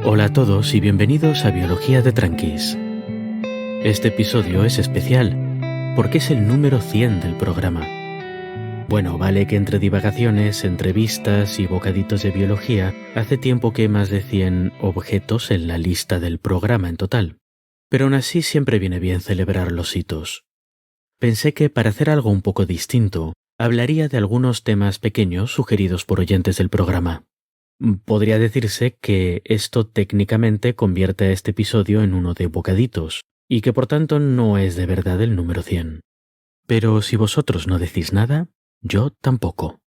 Hola a todos y bienvenidos a Biología de Tranquis. Este episodio es especial porque es el número 100 del programa. Bueno, vale que entre divagaciones, entrevistas y bocaditos de biología, hace tiempo que hay más de 100 objetos en la lista del programa en total. Pero aún así siempre viene bien celebrar los hitos. Pensé que para hacer algo un poco distinto, hablaría de algunos temas pequeños sugeridos por oyentes del programa. Podría decirse que esto técnicamente convierte a este episodio en uno de bocaditos, y que por tanto no es de verdad el número 100. Pero si vosotros no decís nada, yo tampoco.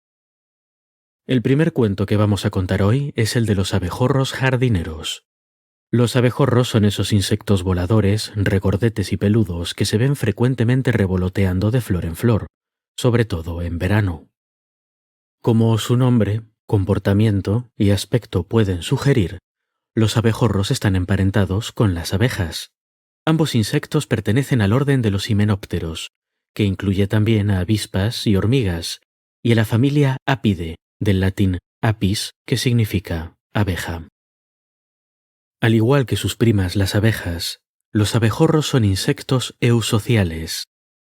El primer cuento que vamos a contar hoy es el de los abejorros jardineros. Los abejorros son esos insectos voladores, regordetes y peludos que se ven frecuentemente revoloteando de flor en flor, sobre todo en verano. Como su nombre, comportamiento y aspecto pueden sugerir, los abejorros están emparentados con las abejas. Ambos insectos pertenecen al orden de los himenópteros, que incluye también a avispas y hormigas, y a la familia Apidae, del latín apis, que significa abeja. Al igual que sus primas las abejas, los abejorros son insectos eusociales.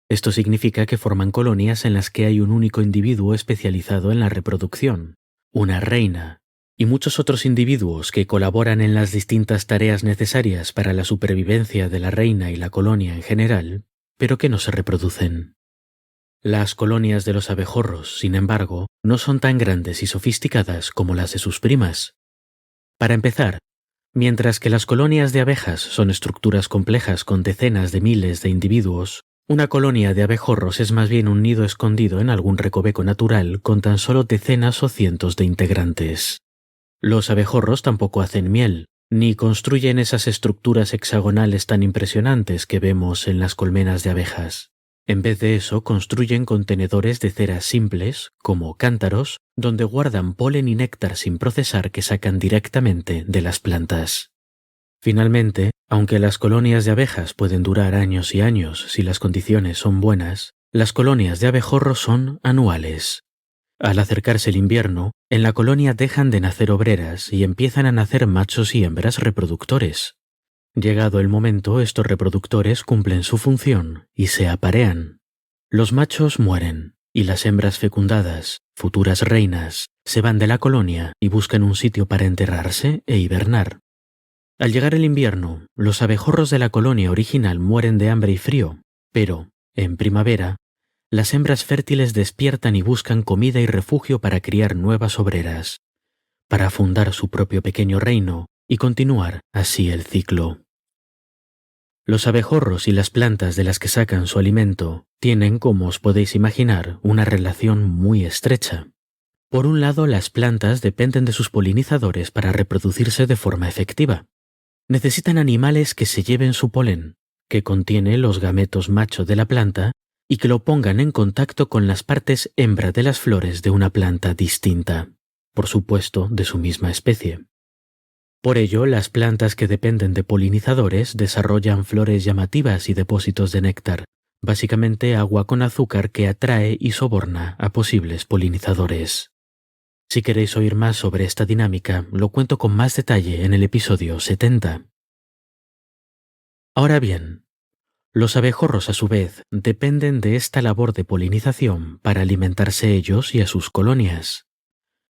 Esto significa que forman colonias en las que hay un único individuo especializado en la reproducción, una reina, y muchos otros individuos que colaboran en las distintas tareas necesarias para la supervivencia de la reina y la colonia en general, pero que no se reproducen. Las colonias de los abejorros, sin embargo, no son tan grandes y sofisticadas como las de sus primas. Para empezar, mientras que las colonias de abejas son estructuras complejas con decenas de miles de individuos, una colonia de abejorros es más bien un nido escondido en algún recoveco natural con tan solo decenas o cientos de integrantes. Los abejorros tampoco hacen miel, ni construyen esas estructuras hexagonales tan impresionantes que vemos en las colmenas de abejas. En vez de eso, construyen contenedores de ceras simples, como cántaros, donde guardan polen y néctar sin procesar que sacan directamente de las plantas. Finalmente, aunque las colonias de abejas pueden durar años y años si las condiciones son buenas, las colonias de abejorros son anuales. Al acercarse el invierno, en la colonia dejan de nacer obreras y empiezan a nacer machos y hembras reproductores. Llegado el momento, estos reproductores cumplen su función y se aparean. Los machos mueren y las hembras fecundadas, futuras reinas, se van de la colonia y buscan un sitio para enterrarse e hibernar. Al llegar el invierno, los abejorros de la colonia original mueren de hambre y frío, pero, en primavera, las hembras fértiles despiertan y buscan comida y refugio para criar nuevas obreras, para fundar su propio pequeño reino y continuar así el ciclo. Los abejorros y las plantas de las que sacan su alimento tienen, como os podéis imaginar, una relación muy estrecha. Por un lado, las plantas dependen de sus polinizadores para reproducirse de forma efectiva. Necesitan animales que se lleven su polen, que contiene los gametos macho de la planta, y que lo pongan en contacto con las partes hembra de las flores de una planta distinta, por supuesto de su misma especie. Por ello, las plantas que dependen de polinizadores desarrollan flores llamativas y depósitos de néctar, básicamente agua con azúcar que atrae y soborna a posibles polinizadores. Si queréis oír más sobre esta dinámica, lo cuento con más detalle en el episodio 70. Ahora bien, los abejorros a su vez dependen de esta labor de polinización para alimentarse ellos y a sus colonias.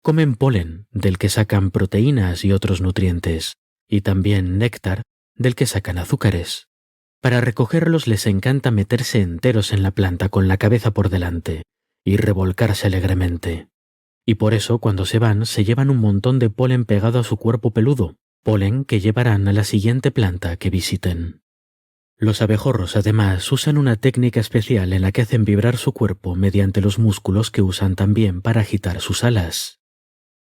Comen polen, del que sacan proteínas y otros nutrientes, y también néctar, del que sacan azúcares. Para recogerlos les encanta meterse enteros en la planta con la cabeza por delante y revolcarse alegremente. Y por eso cuando se van se llevan un montón de polen pegado a su cuerpo peludo, polen que llevarán a la siguiente planta que visiten. Los abejorros además usan una técnica especial en la que hacen vibrar su cuerpo mediante los músculos que usan también para agitar sus alas.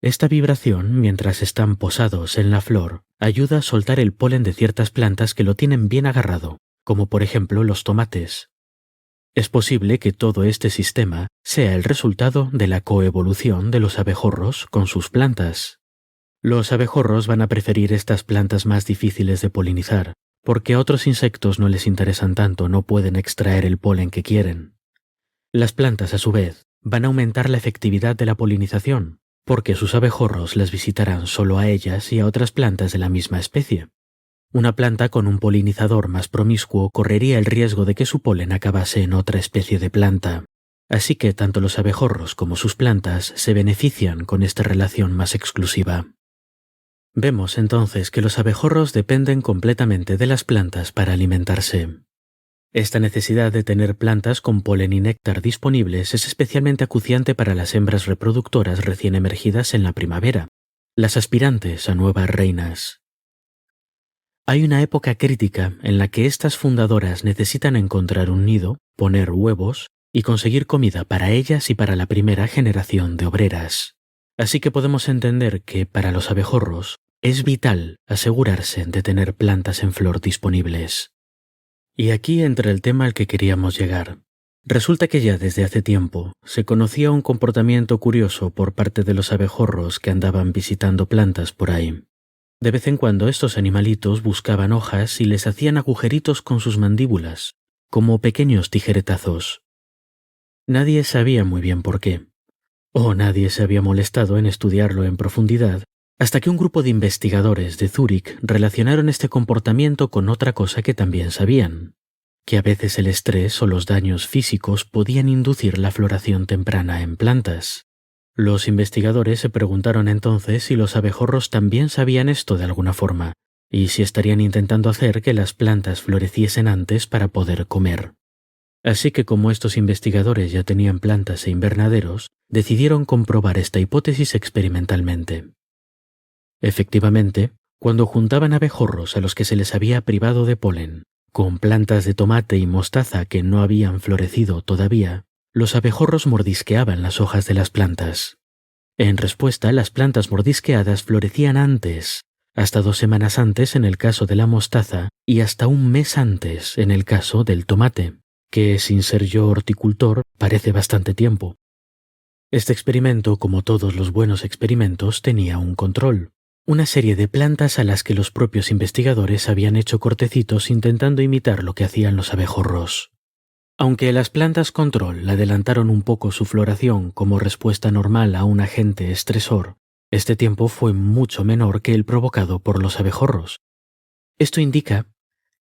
Esta vibración, mientras están posados en la flor, ayuda a soltar el polen de ciertas plantas que lo tienen bien agarrado, como por ejemplo los tomates. Es posible que todo este sistema sea el resultado de la coevolución de los abejorros con sus plantas. Los abejorros van a preferir estas plantas más difíciles de polinizar, porque a otros insectos no les interesan tanto, no pueden extraer el polen que quieren. Las plantas, a su vez, van a aumentar la efectividad de la polinización, porque sus abejorros las visitarán solo a ellas y a otras plantas de la misma especie. Una planta con un polinizador más promiscuo correría el riesgo de que su polen acabase en otra especie de planta. Así que tanto los abejorros como sus plantas se benefician con esta relación más exclusiva. Vemos entonces que los abejorros dependen completamente de las plantas para alimentarse. Esta necesidad de tener plantas con polen y néctar disponibles es especialmente acuciante para las hembras reproductoras recién emergidas en la primavera, las aspirantes a nuevas reinas. Hay una época crítica en la que estas fundadoras necesitan encontrar un nido, poner huevos y conseguir comida para ellas y para la primera generación de obreras. Así que podemos entender que para los abejorros es vital asegurarse de tener plantas en flor disponibles. Y aquí entra el tema al que queríamos llegar. Resulta que ya desde hace tiempo se conocía un comportamiento curioso por parte de los abejorros que andaban visitando plantas por ahí. De vez en cuando estos animalitos buscaban hojas y les hacían agujeritos con sus mandíbulas, como pequeños tijeretazos. Nadie sabía muy bien por qué, o nadie se había molestado en estudiarlo en profundidad, hasta que un grupo de investigadores de Zúrich relacionaron este comportamiento con otra cosa que también sabían, que a veces el estrés o los daños físicos podían inducir la floración temprana en plantas. Los investigadores se preguntaron entonces si los abejorros también sabían esto de alguna forma, y si estarían intentando hacer que las plantas floreciesen antes para poder comer. Así que como estos investigadores ya tenían plantas e invernaderos, decidieron comprobar esta hipótesis experimentalmente. Efectivamente, cuando juntaban abejorros a los que se les había privado de polen, con plantas de tomate y mostaza que no habían florecido todavía, los abejorros mordisqueaban las hojas de las plantas. En respuesta, las plantas mordisqueadas florecían antes, hasta 2 semanas antes en el caso de la mostaza y hasta 1 mes antes en el caso del tomate, que sin ser yo horticultor parece bastante tiempo. Este experimento, como todos los buenos experimentos, tenía un control. Una serie de plantas a las que los propios investigadores habían hecho cortecitos intentando imitar lo que hacían los abejorros. Aunque las plantas control adelantaron un poco su floración como respuesta normal a un agente estresor, este tiempo fue mucho menor que el provocado por los abejorros. Esto indica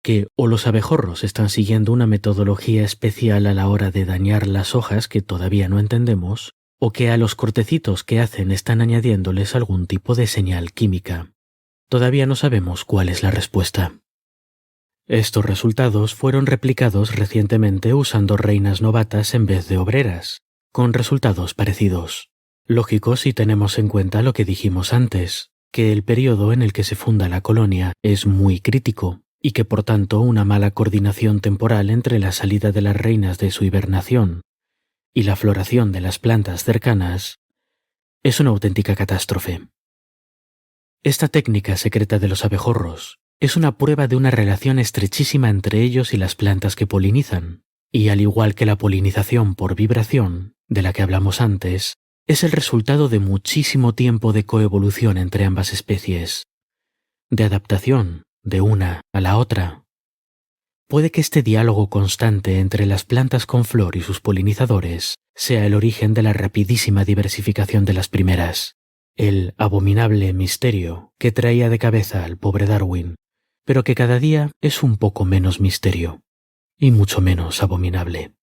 que o los abejorros están siguiendo una metodología especial a la hora de dañar las hojas que todavía no entendemos, o que a los cortecitos que hacen están añadiéndoles algún tipo de señal química. Todavía no sabemos cuál es la respuesta. Estos resultados fueron replicados recientemente usando reinas novatas en vez de obreras, con resultados parecidos. Lógico si tenemos en cuenta lo que dijimos antes, que el periodo en el que se funda la colonia es muy crítico y que por tanto una mala coordinación temporal entre la salida de las reinas de su hibernación y la floración de las plantas cercanas es una auténtica catástrofe. Esta técnica secreta de los abejorros es una prueba de una relación estrechísima entre ellos y las plantas que polinizan, y al igual que la polinización por vibración, de la que hablamos antes, es el resultado de muchísimo tiempo de coevolución entre ambas especies, de adaptación de una a la otra. Puede que este diálogo constante entre las plantas con flor y sus polinizadores sea el origen de la rapidísima diversificación de las primeras, el abominable misterio que traía de cabeza al pobre Darwin, pero que cada día es un poco menos misterio y mucho menos abominable.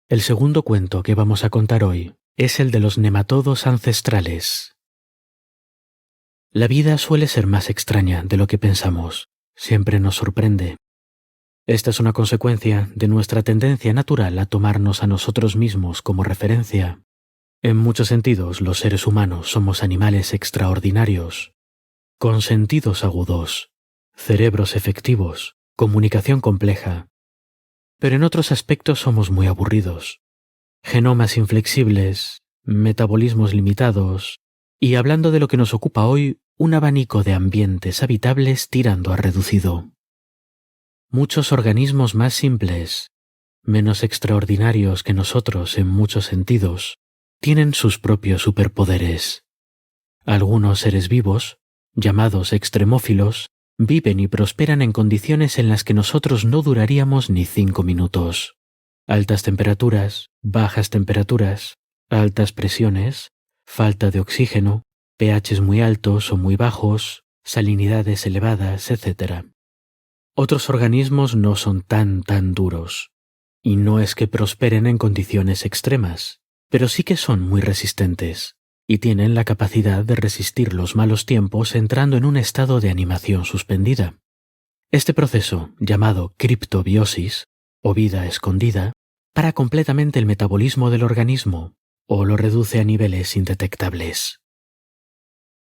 El segundo cuento que vamos a contar hoy es el de los nematodos ancestrales. La vida suele ser más extraña de lo que pensamos, siempre nos sorprende. Esta es una consecuencia de nuestra tendencia natural a tomarnos a nosotros mismos como referencia. En muchos sentidos, los seres humanos somos animales extraordinarios, con sentidos agudos, cerebros efectivos, comunicación compleja. Pero en otros aspectos somos muy aburridos. Genomas inflexibles, metabolismos limitados, y hablando de lo que nos ocupa hoy, un abanico de ambientes habitables tirando a reducido. Muchos organismos más simples, menos extraordinarios que nosotros en muchos sentidos, tienen sus propios superpoderes. Algunos seres vivos, llamados extremófilos, viven y prosperan en condiciones en las que nosotros no duraríamos ni 5 minutos. Altas temperaturas, bajas temperaturas, altas presiones, falta de oxígeno, pHs muy altos o muy bajos, salinidades elevadas, etc. Otros organismos no son tan duros, y no es que prosperen en condiciones extremas, pero sí que son muy resistentes, y tienen la capacidad de resistir los malos tiempos entrando en un estado de animación suspendida. Este proceso, llamado criptobiosis, o vida escondida, para completamente el metabolismo del organismo, o lo reduce a niveles indetectables.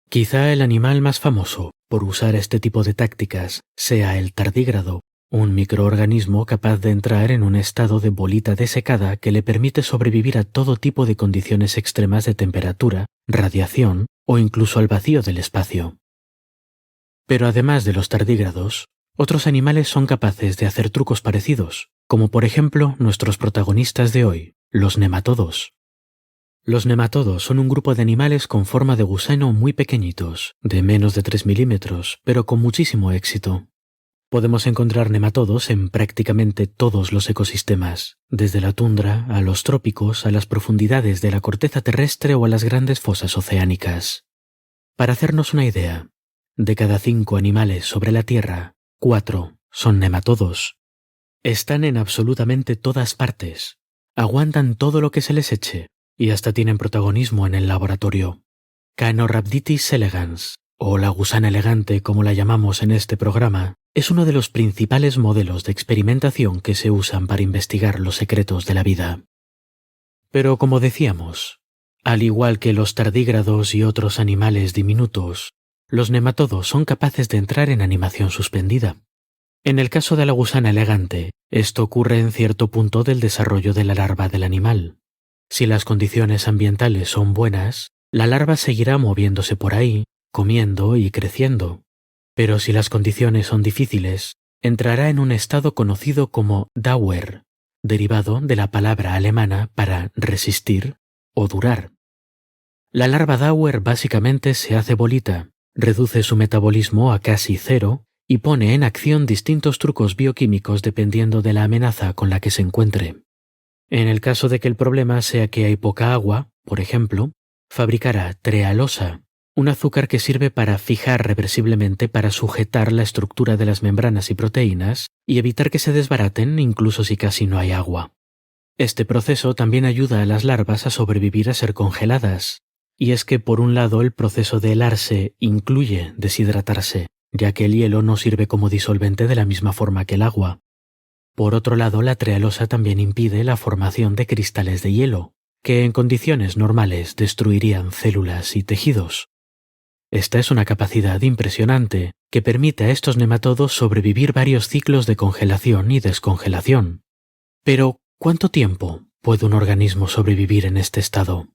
Quizá el animal más famoso por usar este tipo de tácticas sea el tardígrado, un microorganismo capaz de entrar en un estado de bolita desecada que le permite sobrevivir a todo tipo de condiciones extremas de temperatura, radiación o incluso al vacío del espacio. Pero además de los tardígrados, otros animales son capaces de hacer trucos parecidos, como por ejemplo nuestros protagonistas de hoy, los nematodos. Los nematodos son un grupo de animales con forma de gusano muy pequeñitos, de menos de 3 milímetros, pero con muchísimo éxito. Podemos encontrar nematodos en prácticamente todos los ecosistemas, desde la tundra a los trópicos, a las profundidades de la corteza terrestre o a las grandes fosas oceánicas. Para hacernos una idea, de cada 5 animales sobre la Tierra, 4 son nematodos. Están en absolutamente todas partes, aguantan todo lo que se les eche, y hasta tienen protagonismo en el laboratorio. Caenorhabditis elegans, o la gusana elegante como la llamamos en este programa, es uno de los principales modelos de experimentación que se usan para investigar los secretos de la vida. Pero como decíamos, al igual que los tardígrados y otros animales diminutos, los nematodos son capaces de entrar en animación suspendida. En el caso de la gusana elegante, esto ocurre en cierto punto del desarrollo de la larva del animal. Si las condiciones ambientales son buenas, la larva seguirá moviéndose por ahí, comiendo y creciendo. Pero si las condiciones son difíciles, entrará en un estado conocido como Dauer, derivado de la palabra alemana para resistir o durar. La larva Dauer básicamente se hace bolita, reduce su metabolismo a casi cero y pone en acción distintos trucos bioquímicos dependiendo de la amenaza con la que se encuentre. En el caso de que el problema sea que hay poca agua, por ejemplo, fabricará trealosa, un azúcar que sirve para fijar reversiblemente para sujetar la estructura de las membranas y proteínas y evitar que se desbaraten incluso si casi no hay agua. Este proceso también ayuda a las larvas a sobrevivir a ser congeladas, y es que por un lado el proceso de helarse incluye deshidratarse, ya que el hielo no sirve como disolvente de la misma forma que el agua. Por otro lado, la trealosa también impide la formación de cristales de hielo, que en condiciones normales destruirían células y tejidos. Esta es una capacidad impresionante que permite a estos nematodos sobrevivir varios ciclos de congelación y descongelación. Pero, ¿cuánto tiempo puede un organismo sobrevivir en este estado?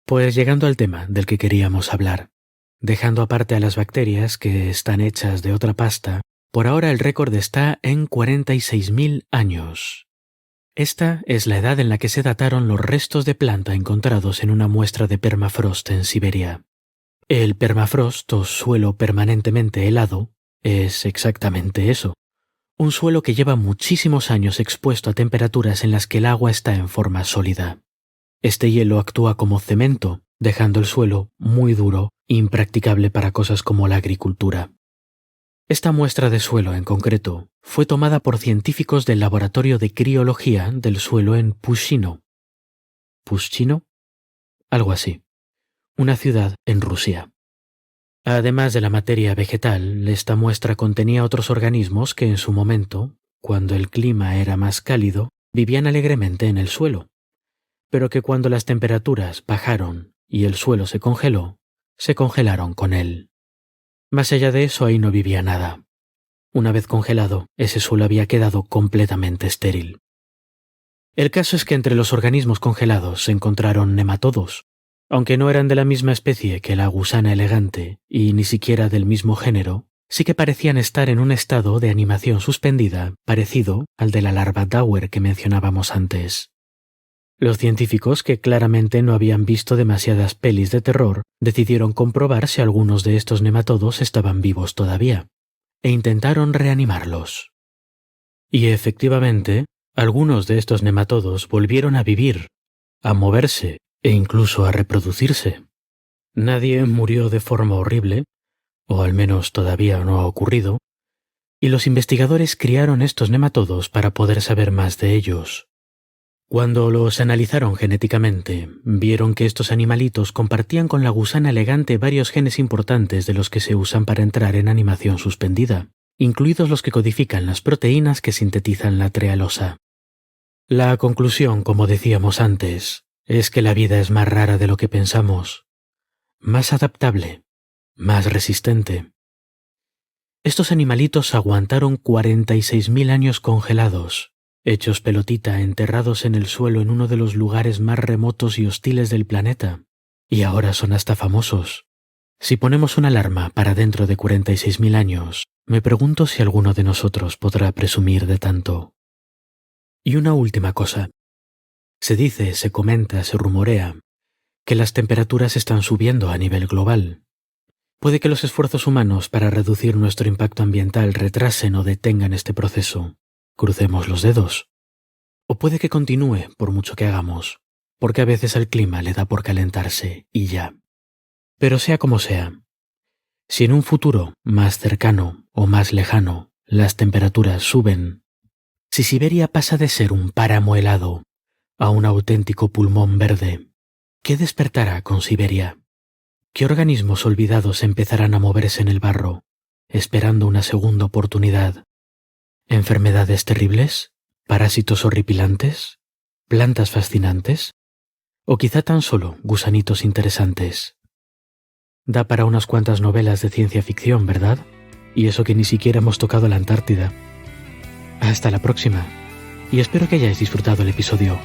Pues llegando al tema del que queríamos hablar, dejando aparte a las bacterias que están hechas de otra pasta, por ahora el récord está en 46.000 años. Esta es la edad en la que se dataron los restos de planta encontrados en una muestra de permafrost en Siberia. El permafrost, o suelo permanentemente helado, es exactamente eso. Un suelo que lleva muchísimos años expuesto a temperaturas en las que el agua está en forma sólida. Este hielo actúa como cemento, dejando el suelo muy duro e impracticable para cosas como la agricultura. Esta muestra de suelo en concreto fue tomada por científicos del Laboratorio de Criología del Suelo en Pushchino. ¿Pushchino? Algo así. Una ciudad en Rusia. Además de la materia vegetal, esta muestra contenía otros organismos que en su momento, cuando el clima era más cálido, vivían alegremente en el suelo, pero que cuando las temperaturas bajaron y el suelo se congelaron con él. Más allá de eso, ahí no vivía nada. Una vez congelado, ese suelo había quedado completamente estéril. El caso es que entre los organismos congelados se encontraron nematodos, aunque no eran de la misma especie que la gusana elegante y ni siquiera del mismo género, sí que parecían estar en un estado de animación suspendida parecido al de la larva Dauer que mencionábamos antes. Los científicos, que claramente no habían visto demasiadas pelis de terror, decidieron comprobar si algunos de estos nematodos estaban vivos todavía, e intentaron reanimarlos. Y efectivamente, algunos de estos nematodos volvieron a vivir, a moverse e incluso a reproducirse. Nadie murió de forma horrible, o al menos todavía no ha ocurrido, y los investigadores criaron estos nematodos para poder saber más de ellos. Cuando los analizaron genéticamente, vieron que estos animalitos compartían con la gusana elegante varios genes importantes de los que se usan para entrar en animación suspendida, incluidos los que codifican las proteínas que sintetizan la trealosa. La conclusión, como decíamos antes, es que la vida es más rara de lo que pensamos, más adaptable, más resistente. Estos animalitos aguantaron 46.000 años congelados, hechos pelotita, enterrados en el suelo en uno de los lugares más remotos y hostiles del planeta, y ahora son hasta famosos. Si ponemos una alarma para dentro de 46.000 años, me pregunto si alguno de nosotros podrá presumir de tanto. Y una última cosa. Se dice, se comenta, se rumorea que las temperaturas están subiendo a nivel global. Puede que los esfuerzos humanos para reducir nuestro impacto ambiental retrasen o detengan este proceso. Crucemos los dedos. O puede que continúe por mucho que hagamos, porque a veces al clima le da por calentarse y ya. Pero sea como sea, si en un futuro más cercano o más lejano las temperaturas suben, si Siberia pasa de ser un páramo helado a un auténtico pulmón verde, ¿qué despertará con Siberia? ¿Qué organismos olvidados empezarán a moverse en el barro, esperando una segunda oportunidad? ¿Enfermedades terribles? ¿Parásitos horripilantes? ¿Plantas fascinantes? ¿O quizá tan solo gusanitos interesantes? Da para unas cuantas novelas de ciencia ficción, ¿verdad? Y eso que ni siquiera hemos tocado la Antártida. Hasta la próxima, y espero que hayáis disfrutado el episodio.